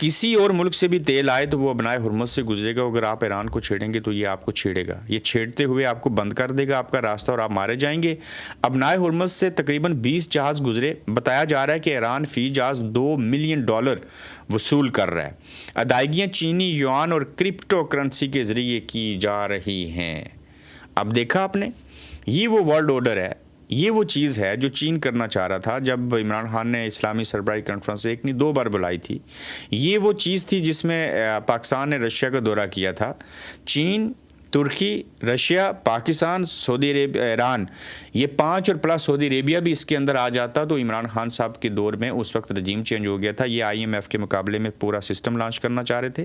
کسی اور ملک سے بھی تیل آئے تو وہ ابنائے ہرمز سے گزرے گا. اگر آپ ایران کو چھیڑیں گے تو یہ آپ کو چھیڑے گا, یہ چھیڑتے ہوئے آپ کو بند کر دے گا آپ کا راستہ اور آپ مارے جائیں گے. ابنائے ہرمز سے تقریباً 20 جہاز گزرے. بتایا جا رہا ہے کہ ایران فی جہاز $2 ملین وصول کر رہا ہے. ادائیگیاں چینی یوان اور کرپٹو کرنسی کے ذریعے کی جا رہی ہیں. اب دیکھا آپ نے, یہ وہ ورلڈ آرڈر ہے, یہ وہ چیز ہے جو چین کرنا چاہ رہا تھا جب عمران خان نے اسلامی سربراہی کانفرنس ایک نہیں 2 بار بلائی تھی. یہ وہ چیز تھی جس میں پاکستان نے رشیا کا دورہ کیا تھا. چین, ترکی, رشیا, پاکستان, سعودی عرب, ایران, یہ 5 اور پلس سعودی عربیہ بھی اس کے اندر آ جاتا تو عمران خان صاحب کے دور میں اس وقت رجیم چینج ہو گیا تھا. یہ IMF کے مقابلے میں پورا سسٹم لانچ کرنا چاہ رہے تھے,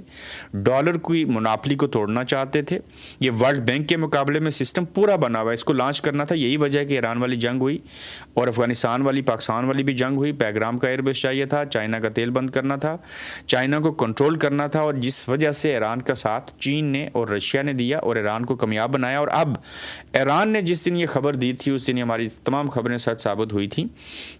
ڈالر کی مناپلی کو توڑنا چاہتے تھے. یہ ورلڈ بینک کے مقابلے میں سسٹم پورا بنا ہوا ہے, اس کو لانچ کرنا تھا. یہی وجہ ہے کہ ایران والی جنگ ہوئی اور افغانستان والی, پاکستان والی بھی جنگ ہوئی. پیغام کا ایئر بیس چاہیے تھا, چائنا کا تیل بند کرنا تھا, چائنا کو کنٹرول کرنا تھا, اور جس وجہ سے ایران کا ساتھ چین نے اور رشیا نے دیا اور ایران کو کامیاب بنایا. اور اب ایران نے جس دن یہ خبر دی تھی اس دن ہماری تمام خبریں سچ ثابت ہوئی تھیں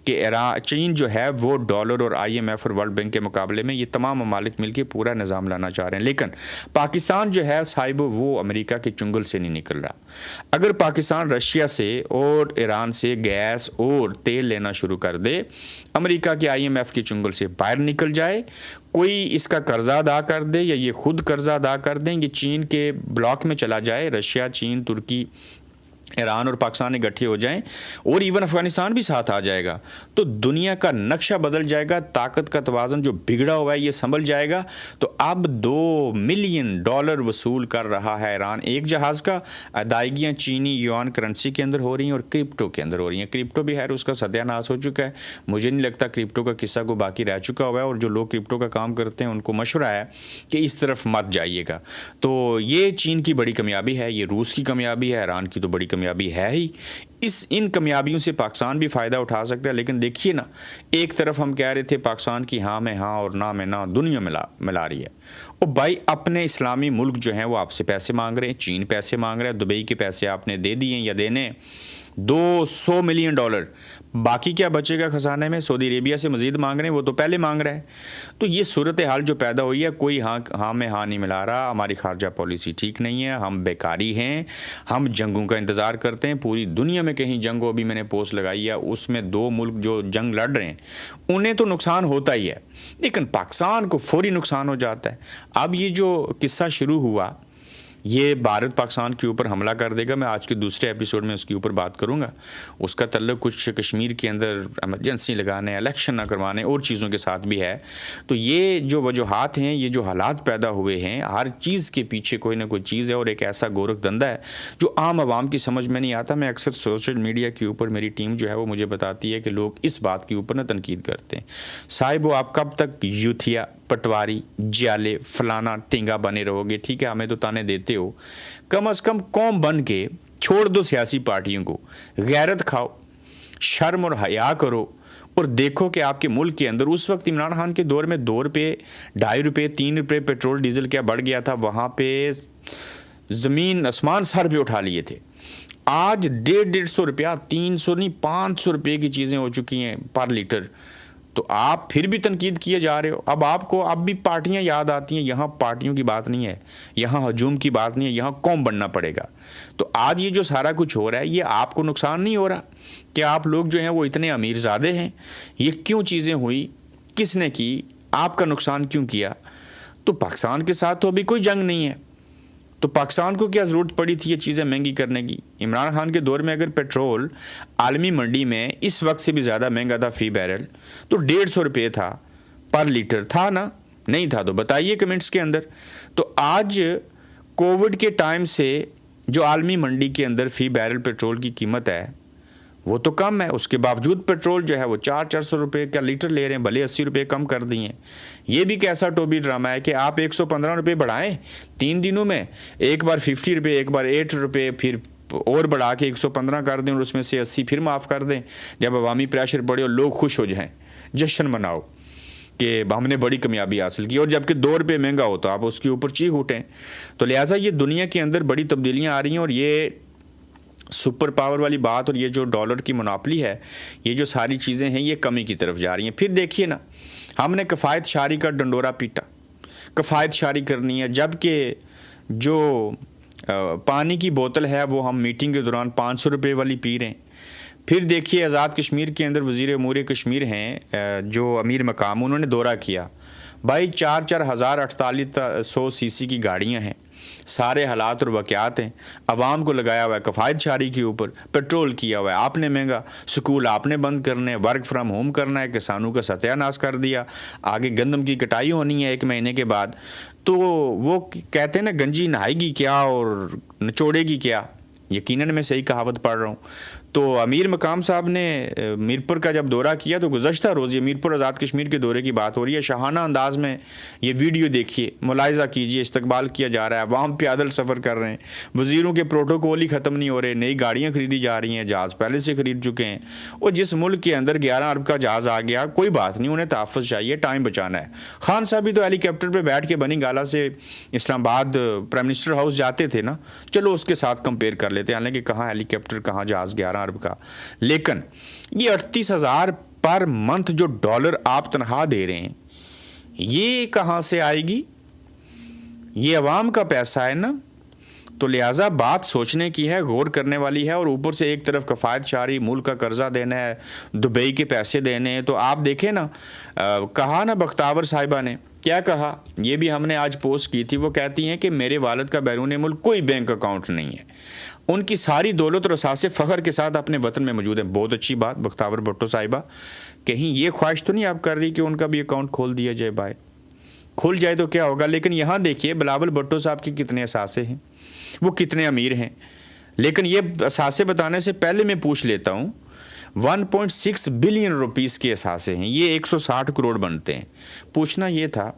کہ چین جو ہے وہ ڈالر اور IMF اور ورلڈ بینک کے مقابلے میں یہ تمام ممالک مل کے پورا نظام لانا چاہ رہے ہیں. لیکن پاکستان جو ہے صاحب وہ امریکہ کے چنگل سے نہیں نکل رہا. اگر پاکستان رشیا سے اور ایران سے گیس اور تیل لینا شروع کر دے, امریکہ کے IMF کے چنگل سے باہر نکل جائے, کوئی اس کا قرضہ ادا کر دے یا یہ خود قرضہ ادا کر دیں, یہ چین کے بلاک میں چلا جائے, رشیا, چین, ترکی, ایران اور پاکستان اکٹھے ہو جائیں اور ایون افغانستان بھی ساتھ آ جائے گا, تو دنیا کا نقشہ بدل جائے گا. طاقت کا توازن جو بگڑا ہوا ہے یہ سنبھل جائے گا. تو اب $2 ملین وصول کر رہا ہے ایران ایک جہاز کا. ادائیگیاں چینی یوان کرنسی کے اندر ہو رہی ہیں اور کرپٹو کے اندر ہو رہی ہیں. کرپٹو بھی ہے اس کا ستیہ ناش ہو چکا ہے. مجھے نہیں لگتا کرپٹو کا قصہ کو باقی رہ چکا ہوا ہے, اور جو لوگ کرپٹو کا کام کرتے ہیں ان کو مشورہ ہے کہ اس طرف مت جائیے گا. تو یہ چین کی بڑی کامیابی ہے, یہ روس کی کامیابی ہے, ایران کی تو بڑی کامیابی ہے ہی. ان کامیابیوں سے پاکستان بھی فائدہ اٹھا سکتا ہے. لیکن دیکھیے نا, ایک طرف ہم کہہ رہے تھے پاکستان کی ہاں میں ہاں اور نہ میں نہ دنیا ملا رہی ہے. اور بھائی اپنے اسلامی ملک جو ہیں وہ آپ سے پیسے مانگ رہے ہیں, چین پیسے مانگ رہے ہیں, دبئی کے پیسے آپ نے دے دیے یا دینے $200 ملین. باقی کیا بچے گا خزانے میں؟ سعودی عربیہ سے مزید مانگ رہے ہیں, وہ تو پہلے مانگ رہے ہیں. تو یہ صورتحال جو پیدا ہوئی ہے, کوئی ہاں میں ہاں نہیں ملا رہا, ہماری خارجہ پالیسی ٹھیک نہیں ہے, ہم بیکاری ہیں, ہم جنگوں کا انتظار کرتے ہیں. پوری دنیا میں کہیں جنگ ہو, ابھی میں نے پوسٹ لگائی ہے, اس میں 2 ملک جو جنگ لڑ رہے ہیں انہیں تو نقصان ہوتا ہی ہے, لیکن پاکستان کو فوری نقصان ہو جاتا ہے. اب یہ جو قصہ شروع ہوا, یہ بھارت پاکستان کے اوپر حملہ کر دے گا. میں آج کے دوسرے ایپیسوڈ میں اس کے اوپر بات کروں گا. اس کا تعلق کچھ کشمیر کے اندر ایمرجنسی لگانے, الیکشن نہ کروانے اور چیزوں کے ساتھ بھی ہے. تو یہ جو وجوہات ہیں, یہ جو حالات پیدا ہوئے ہیں, ہر چیز کے پیچھے کوئی نہ کوئی چیز ہے, اور ایک ایسا گورکھ دھندا ہے جو عام عوام کی سمجھ میں نہیں آتا. میں اکثر سوشل میڈیا کے اوپر میری ٹیم جو ہے وہ مجھے بتاتی ہے کہ لوگ اس بات کے اوپر نہ تنقید کرتے ہیں, صاحب وہ آپ کب تک یوتھیا, پٹواری, جیالے, فلانا ٹینگا بنے رہو گے؟ ٹھیک ہے, ہمیں تو تانے دیتے ہو, کم از کم قوم بن کے چھوڑ دو سیاسی پارٹیوں کو, غیرت کھاؤ, شرم اور حیا کرو, اور دیکھو کہ آپ کے ملک کے اندر اس وقت عمران خان کے دور میں $2, $2.5, $3 پیٹرول ڈیزل کیا بڑھ گیا تھا, وہاں پہ زمین آسمان سر پہ اٹھا لیے تھے. آج $150, 300 نہیں $500 کی چیزیں ہو چکی ہیں پر لیٹر. تو آپ پھر بھی تنقید کیے جا رہے ہو. اب آپ کو اب بھی پارٹیاں یاد آتی ہیں. یہاں پارٹیوں کی بات نہیں ہے, یہاں ہجوم کی بات نہیں ہے, یہاں قوم بننا پڑے گا. تو آج یہ جو سارا کچھ ہو رہا ہے, یہ آپ کو نقصان نہیں ہو رہا کہ آپ لوگ جو ہیں وہ اتنے امیر زادے ہیں؟ یہ کیوں چیزیں ہوئی, کس نے کی, آپ کا نقصان کیوں کیا؟ تو پاکستان کے ساتھ تو ابھی کوئی جنگ نہیں ہے, تو پاکستان کو کیا ضرورت پڑی تھی یہ چیزیں مہنگی کرنے کی؟ عمران خان کے دور میں اگر پیٹرول عالمی منڈی میں اس وقت سے بھی زیادہ مہنگا تھا فی بیرل, تو $150 تھا پر لیٹر, تھا نا؟ نہیں تھا تو بتائیے کمنٹس کے اندر. تو آج کووڈ کے ٹائم سے جو عالمی منڈی کے اندر فی بیرل پیٹرول کی قیمت ہے وہ تو کم ہے, اس کے باوجود پیٹرول جو ہے وہ $400 کا لیٹر لے رہے ہیں, بھلے $80 کم کر دیے. یہ بھی کیسا ٹوبی ڈرامہ ہے کہ آپ $115 بڑھائیں 3 دنوں میں, ایک بار $50, ایک بار $8, پھر اور بڑھا کے 115 کر دیں, اور اس میں سے 80 پھر معاف کر دیں. جب عوامی پریشر پڑے اور لوگ خوش ہو جائیں, جشن مناؤ کہ ہم نے بڑی کامیابی حاصل کی, اور جب کہ $2 مہنگا ہو تو آپ اس کے اوپر چیخ اٹھیں. تو لہٰذا یہ دنیا کے اندر بڑی تبدیلیاں آ رہی ہیں, اور یہ سپر پاور والی بات اور یہ جو ڈالر کی مناپلی ہے, یہ جو ساری چیزیں ہیں یہ کمی کی طرف جا رہی ہیں. پھر دیکھیے نا, ہم نے کفایت شاری کا ڈنڈورا پیٹا، کفایت شاری کرنی ہے، جبکہ جو پانی کی بوتل ہے وہ ہم میٹنگ کے دوران 500 روپے والی پی رہے ہیں۔ پھر دیکھیے آزاد کشمیر کے اندر وزیر امور کشمیر ہیں جو امیر مقام، انہوں نے دورہ کیا، بھائی 4,4800 سی سی کی گاڑیاں ہیں، سارے حالات اور واقعات ہیں، عوام کو لگایا ہوا ہے کفایت شاری کے اوپر، پیٹرول کیا ہوا ہے آپ نے مہنگا، سکول آپ نے بند کرنے، ورک فرام ہوم کرنا ہے، کسانوں کا ستیہ ناش کر دیا، آگے گندم کی کٹائی ہونی ہے 1 مہینے کے بعد، تو وہ کہتے ہیں نا گنجی نہائے گی کیا اور نچوڑے گی کیا، یقیناً میں صحیح کہاوت پڑھ رہا ہوں۔ تو امیر مقام صاحب نے میرپور کا جب دورہ کیا تو گزشتہ روز یہ میرپور آزاد کشمیر کے دورے کی بات ہو رہی ہے، شاہانہ انداز میں یہ ویڈیو دیکھیے، ملاحظہ کیجئے، استقبال کیا جا رہا ہے، عوام پیادل سفر کر رہے ہیں، وزیروں کے پروٹوکول ہی ختم نہیں ہو رہے، نئی گاڑیاں خریدی جا رہی ہیں، جہاز پہلے سے خرید چکے ہیں، اور جس ملک کے اندر 11 ارب کا جہاز آ گیا کوئی بات نہیں، انہیں تحفظ چاہیے، ٹائم بچانا ہے۔ خان صاحب بھی تو ہیلی کاپٹر پہ بیٹھ کے بنی گالا سے اسلام آباد پرائم منسٹر ہاؤس جاتے تھے نا، چلو اس کے ساتھ کمپیئر کر لیتے ہیں، حالانکہ کہاں ہیلی کاپٹر کہاں جہاز 11 ارب کا، لیکن یہ 38,000 پر منتھ جو ڈالر آپ تنخواہ دے رہے ہیں یہ کہاں سے آئے گی؟ یہ عوام کا پیسہ ہے نا، تو لہٰذا بات سوچنے کی ہے، غور کرنے والی ہے، اور اوپر سے ایک طرف کفایت شاری، ملک کا قرضہ دینا ہے، دبئی کے پیسے دینے ہیں، تو آپ دیکھیں نا، کہا نا بختاور صاحبہ نے کیا کہا، یہ بھی ہم نے آج پوسٹ کی تھی، وہ کہتی ہیں کہ میرے والد کا بیرون ملک کوئی بینک اکاؤنٹ نہیں ہے، ان کی ساری دولت اور اثاثے فخر کے ساتھ اپنے وطن میں موجود ہیں۔ بہت اچھی بات بختاور بھٹو صاحبہ، کہیں یہ خواہش تو نہیں آپ کر رہی کہ ان کا بھی اکاؤنٹ کھول دیا جائے؟ بھائی کھل جائے تو کیا ہوگا، لیکن یہاں دیکھیے بلاول بھٹو صاحب کے کتنے اثاثے ہیں، وہ کتنے امیر ہیں، لیکن یہ اثاثے بتانے سے پہلے میں پوچھ لیتا ہوں، 1.6 بلین روپیز کے اثاثے ہیں، یہ 160 کروڑ بنتے ہیں۔ پوچھنا یہ تھا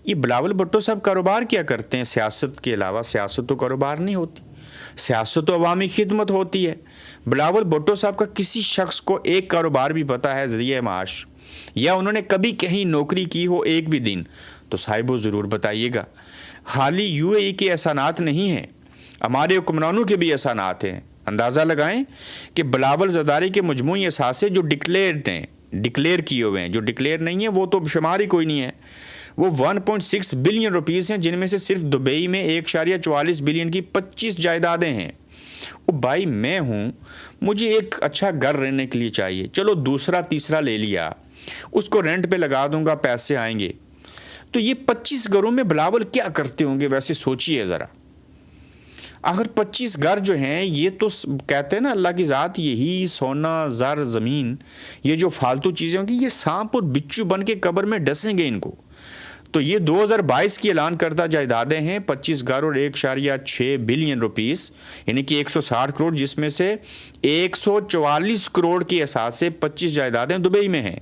یہ بلاول بھٹو صاحب کاروبار کیا کرتے ہیں سیاست کے علاوہ؟ سیاست تو کاروبار نہیں ہوتی، سیاست تو عوامی خدمت ہوتی ہے۔ بلاول بھٹو صاحب کا کسی شخص کو ایک کاروبار بھی پتہ ہے ذریعہ معاش، یا انہوں نے کبھی کہیں نوکری کی ہو ایک بھی دن، تو صاحبو ضرور بتائیے گا۔ خالی یو اے ای کے احسانات نہیں ہیں، ہمارے حکمرانوں کے بھی احسانات ہیں۔ اندازہ لگائیں کہ بلاول زرداری کے مجموعی اثاثے جو ڈکلیئرڈ ہیں، ڈکلیئر کیے ہوئے ہیں، جو ڈکلیئر نہیں ہیں وہ تو شمار ہی کوئی نہیں ہے، وہ 1.6 بلین روپیز ہیں، جن میں سے صرف دبئی میں 1.44 بلین کی 25 جائیدادیں ہیں۔ وہ بھائی میں ہوں، مجھے ایک اچھا گھر رہنے کے لیے چاہیے، چلو دوسرا تیسرا لے لیا، اس کو رینٹ پہ لگا دوں گا، پیسے آئیں گے، تو یہ 25 گھروں میں بلاول کیا کرتے ہوں گے؟ ویسے سوچئے ذرا، اگر 25 گھر جو ہیں، یہ تو کہتے ہیں نا اللہ کی ذات، یہی سونا زر زمین، یہ جو فالتو چیزیں ہوں گی، یہ سانپ اور بچو بن کے قبر میں ڈسیں گے ان کو۔ تو یہ 2022 کی اعلان کردہ جائیدادیں ہیں، 25 گھر اور 1.6 بلین روپیز، یعنی کہ 160 کروڑ، جس میں سے 144 کروڑ کے اثاثے 25 جائیدادیں دبئی میں ہیں۔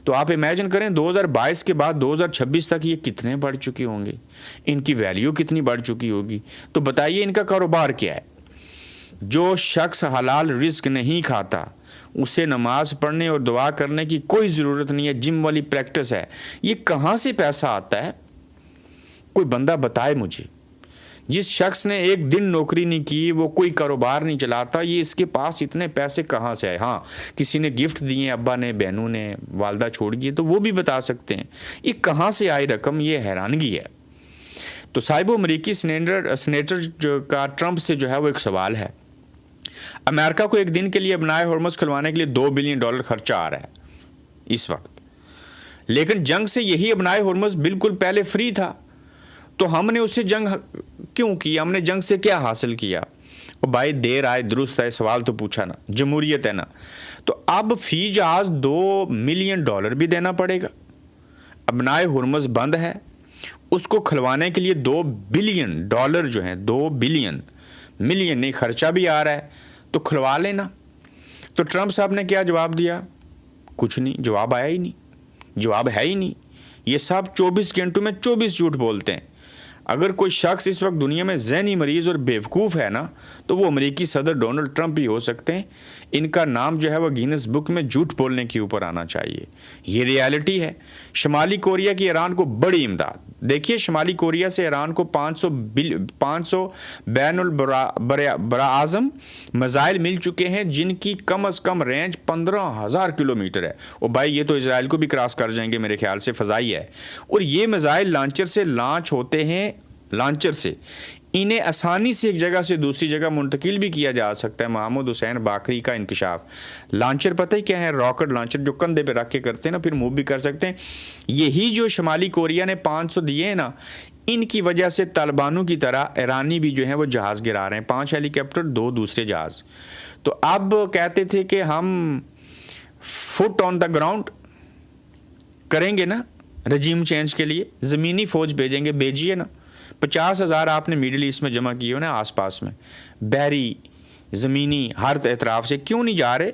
تو آپ امیجن کریں 2022 کے بعد 2026 تک یہ کتنے بڑھ چکے ہوں گے، ان کی ویلیو کتنی بڑھ چکی ہوگی۔ تو بتائیے ان کا کاروبار کیا ہے؟ جو شخص حلال رزق نہیں کھاتا اسے نماز پڑھنے اور دعا کرنے کی کوئی ضرورت نہیں ہے، جم والی پریکٹس ہے، یہ کہاں سے پیسہ آتا ہے؟ کوئی بندہ بتائے مجھے۔ جس شخص نے ایک دن نوکری نہیں کی، وہ کوئی کاروبار نہیں چلاتا، یہ اس کے پاس اتنے پیسے کہاں سے آئے؟ ہاں کسی نے گفٹ دیے، ابا نے، بہنوں نے، والدہ چھوڑ گئی، تو وہ بھی بتا سکتے ہیں یہ کہاں سے آئی رقم، یہ حیرانگی ہے۔ تو صاحب امریکی سینیٹر کا ٹرمپ سے جو ہے وہ ایک سوال ہے، امریکہ کو ایک دن کے لیے ابنائے ہرمز کھلوانے کے لیے $2 بلین خرچہ آ رہا ہے اس وقت، لیکن جنگ سے یہی ابنائے ہرمز بالکل پہلے فری تھا، تو ہم نے اس سے جنگ کیوں کی؟ ہم نے جنگ سے کیا حاصل کیا؟ وہ بھائی دیر آئے درست آئے، سوال تو پوچھا نا، جمہوریت ہے نا، تو اب فی جہاز $2 ملین بھی دینا پڑے گا۔ ابنائے ہرمز بند ہے، اس کو کھلوانے کے لیے $2 بلین جو ہیں، 2 بلین ملین نہیں، خرچہ بھی آ رہا ہے، تو کھلوا لینا۔ تو ٹرمپ صاحب نے کیا جواب دیا؟ کچھ نہیں، جواب آیا ہی نہیں، جواب ہے ہی نہیں۔ یہ صاحب 24 گھنٹوں میں 24 جھوٹ بولتے ہیں۔ اگر کوئی شخص اس وقت دنیا میں ذہنی مریض اور بیوقوف ہے نا تو وہ امریکی صدر ڈونلڈ ٹرمپ ہی ہو سکتے ہیں. ان کا نام جو ہے وہ گینس بک میں جھوٹ بولنے کے اوپر آنا چاہیے. یہ ریالٹی ہے. شمالی کوریا کی ایران کو بڑی امداد. دیکھیے شمالی کوریا سے ایران کو 500 بین البراعظم میزائل مل چکے ہیں جن کی کم از کم رینج 15,000 کلومیٹر ہے. اور بھائی یہ تو اسرائیل کو بھی کراس کر جائیں گے میرے خیال سے. فضائی ہے. اور یہ میزائل لانچر سے لانچ ہوتے ہیں. لانچر سے انہیں آسانی سے ایک جگہ سے دوسری جگہ منتقل بھی کیا جا سکتا ہے. محمد حسین باقری کا انکشاف. لانچر پتہ ہی کیا ہے؟ راکٹ لانچر جو کندھے پہ رکھ کے کرتے ہیں نا, پھر موو بھی کر سکتے ہیں. یہی جو شمالی کوریا نے 500 دیے ہیں نا, ان کی وجہ سے طالبانوں کی طرح ایرانی بھی جو ہیں وہ جہاز گرا رہے ہیں. 5 ہیلی کاپٹر 2 دوسرے جہاز. تو اب کہتے تھے کہ ہم فٹ آن دا گراؤنڈ کریں گے نا رجیم چینج کے لیے, زمینی فوج بھیجیں گے. بھیجیے نا. 50,000 آپ نے میڈل ایسٹ میں جمع کیے ہو نا آس پاس میں, بحری زمینی ہر اطراف سے. کیوں نہیں جا رہے؟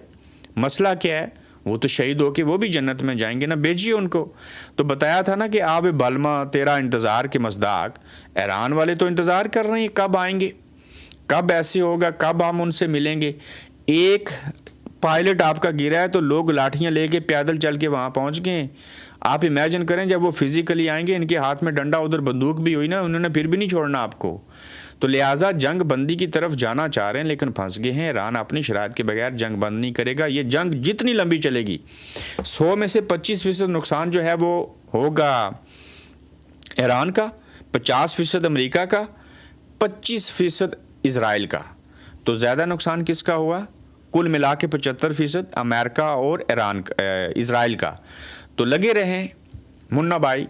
مسئلہ کیا ہے؟ وہ تو شہید ہو کے وہ بھی جنت میں جائیں گے نا. بھیجیے ان کو. تو بتایا تھا نا کہ آب بلما تیرا انتظار کے مصداق. ایران والے تو انتظار کر رہے ہیں کب آئیں گے, کب ایسے ہوگا, کب ہم ان سے ملیں گے. ایک پائلٹ آپ کا گرا ہے تو لوگ لاٹھیاں لے کے پیدل چل کے وہاں پہنچ گئے. آپ امیجن کریں جب وہ فزیکلی آئیں گے, ان کے ہاتھ میں ڈنڈا ادھر بندوق بھی ہوئی نا, انہوں نے پھر بھی نہیں چھوڑنا آپ کو. تو لہٰذا جنگ بندی کی طرف جانا چاہ رہے ہیں لیکن پھنس گئے ہیں. ایران اپنی شرائط کے بغیر جنگ بند نہیں کرے گا. یہ جنگ جتنی لمبی چلے گی 100 میں سے 25% نقصان جو ہے وہ ہوگا ایران کا, 50% امریکہ کا, 25% اسرائیل کا. تو زیادہ نقصان کس کا ہوا؟ کل ملا کے 75% امریکہ اور اسرائیل کا. تو لگے رہیں منا بھائی.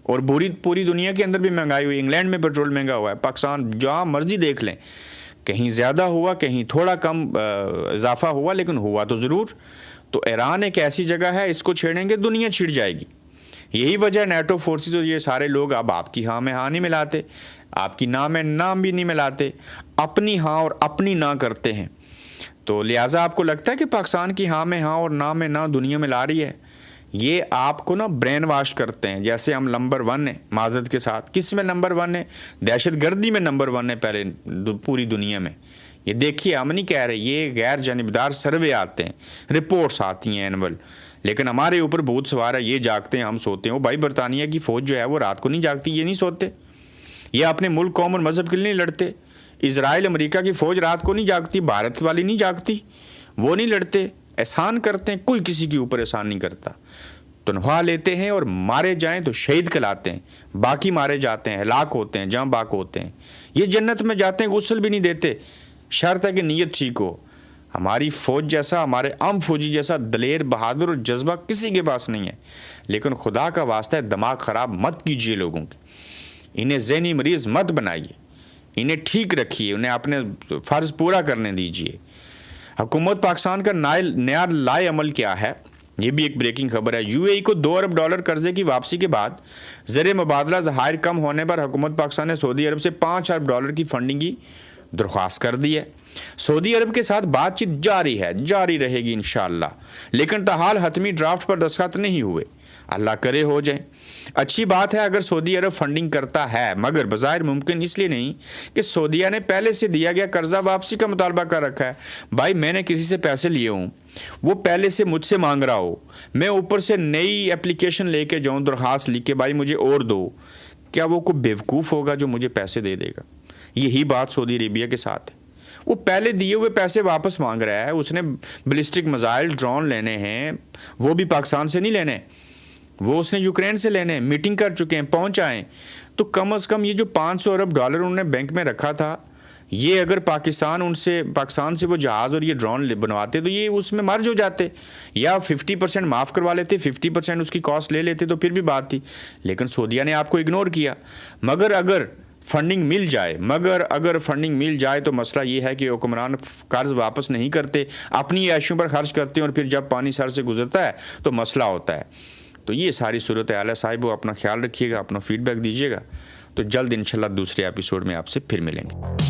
اور پوری دنیا کے اندر بھی مہنگائی ہوئی. انگلینڈ میں پیٹرول مہنگا ہوا ہے, پاکستان جہاں مرضی دیکھ لیں, کہیں زیادہ ہوا کہیں تھوڑا کم اضافہ ہوا, لیکن ہوا تو ضرور. تو ایران ایک ایسی جگہ ہے, اس کو چھیڑیں گے دنیا چھڑ جائے گی. یہی وجہ نیٹو فورسز اور یہ سارے لوگ اب آپ کی ہاں میں ہاں نہیں ملاتے, آپ کی نہ میں نام بھی نہیں ملاتے, اپنی ہاں اور اپنی نہ کرتے ہیں. تو لہٰذا آپ کو لگتا ہے کہ پاکستان کی ہاں میں ہاں اور نہ میں نہ دنیا میں لا رہی ہے. یہ آپ کو نا برین واش کرتے ہیں. جیسے ہم نمبر 1 ہیں معذرت کے ساتھ. کس میں نمبر 1 ہے؟ دہشت گردی میں نمبر 1 ہے پہلے پوری دنیا میں. یہ دیکھیے, ہم نہیں کہہ رہے, یہ غیر جانبدار سروے آتے ہیں, رپورٹس آتی ہیں اینول, لیکن ہمارے اوپر بہت سوار ہے. یہ جاگتے ہیں ہم سوتے ہیں. وہ بھائی برطانیہ کی فوج جو ہے وہ رات کو نہیں جاگتی, یہ نہیں سوتے. یہ اپنے ملک قوم اور مذہب کے لیے نہیں لڑتے. اسرائیل امریکہ کی فوج رات کو نہیں جاگتی, بھارت والی نہیں جاگتی, وہ نہیں لڑتے. احسان کرتے ہیں, کوئی کسی کے اوپر احسان نہیں کرتا. تنخواہ لیتے ہیں اور مارے جائیں تو شہید کہلاتے ہیں, باقی مارے جاتے ہیں, ہلاک ہوتے ہیں, جاں باک ہوتے ہیں. یہ جنت میں جاتے ہیں, غسل بھی نہیں دیتے, شرط ہے کہ نیت ٹھیک ہو. ہماری فوج جیسا, ہمارے عام فوجی جیسا دلیر, بہادر اور جذبہ کسی کے پاس نہیں ہے. لیکن خدا کا واسطہ ہے دماغ خراب مت کیجیے لوگوں کے, انہیں ذہنی مریض مت بنائیے, انہیں ٹھیک رکھیے, انہیں اپنے فرض پورا کرنے دیجیے. حکومت پاکستان کا نیا لائے عمل کیا ہے؟ یہ بھی ایک بریکنگ خبر ہے. یو اے ای کو $2 ارب قرضے کی واپسی کے بعد زر مبادلہ ذخائر کم ہونے پر حکومت پاکستان نے سعودی عرب سے $5 ارب کی فنڈنگ کی درخواست کر دی ہے. سعودی عرب کے ساتھ بات چیت جاری رہے گی انشاءاللہ, لیکن تاحال حتمی ڈرافٹ پر دستخط نہیں ہوئے. اللہ کرے ہو جائیں. اچھی بات ہے اگر سعودی عرب فنڈنگ کرتا ہے, مگر بظاہر ممکن اس لیے نہیں کہ سعودیہ نے پہلے سے دیا گیا قرضہ واپسی کا مطالبہ کر رکھا ہے. بھائی میں نے کسی سے پیسے لیے ہوں, وہ پہلے سے مجھ سے مانگ رہا ہو, میں اوپر سے نئی اپلیکیشن لے کے جاؤں, درخواست لکھ کے بھائی مجھے اور دو, کیا وہ کوئی بیوقوف ہوگا جو مجھے پیسے دے گا؟ یہی بات سعودی عربیہ کے ساتھ ہے. وہ پہلے دیے ہوئے پیسے واپس مانگ رہا ہے. اس نے بلسٹک میزائل ڈرون لینے ہیں, وہ بھی پاکستان سے نہیں لینے, وہ اس نے یوکرین سے لینے. میٹنگ کر چکے ہیں, پہنچ آئیں. تو کم از کم یہ جو $500 ارب انہوں نے بینک میں رکھا تھا, یہ اگر پاکستان سے وہ جہاز اور یہ ڈرون بنواتے تو یہ اس میں مرج ہو جاتے, یا 50% معاف کروا لیتے, 50% اس کی کاسٹ لے لیتے تو پھر بھی بات تھی. لیکن سعودیہ نے آپ کو اگنور کیا. مگر اگر فنڈنگ مل جائے تو مسئلہ یہ ہے کہ حکمران قرض واپس نہیں کرتے, اپنی عیشوں پر خرچ کرتے ہیں, اور پھر جب پانی سر سے گزرتا ہے تو مسئلہ ہوتا ہے. تو یہ ساری صورت حال ہے صاحب. اپنا خیال رکھیے گا, اپنا فیڈ بیک دیجیے گا. تو جلد انشاءاللہ دوسرے ایپیسوڈ میں آپ سے پھر ملیں گے.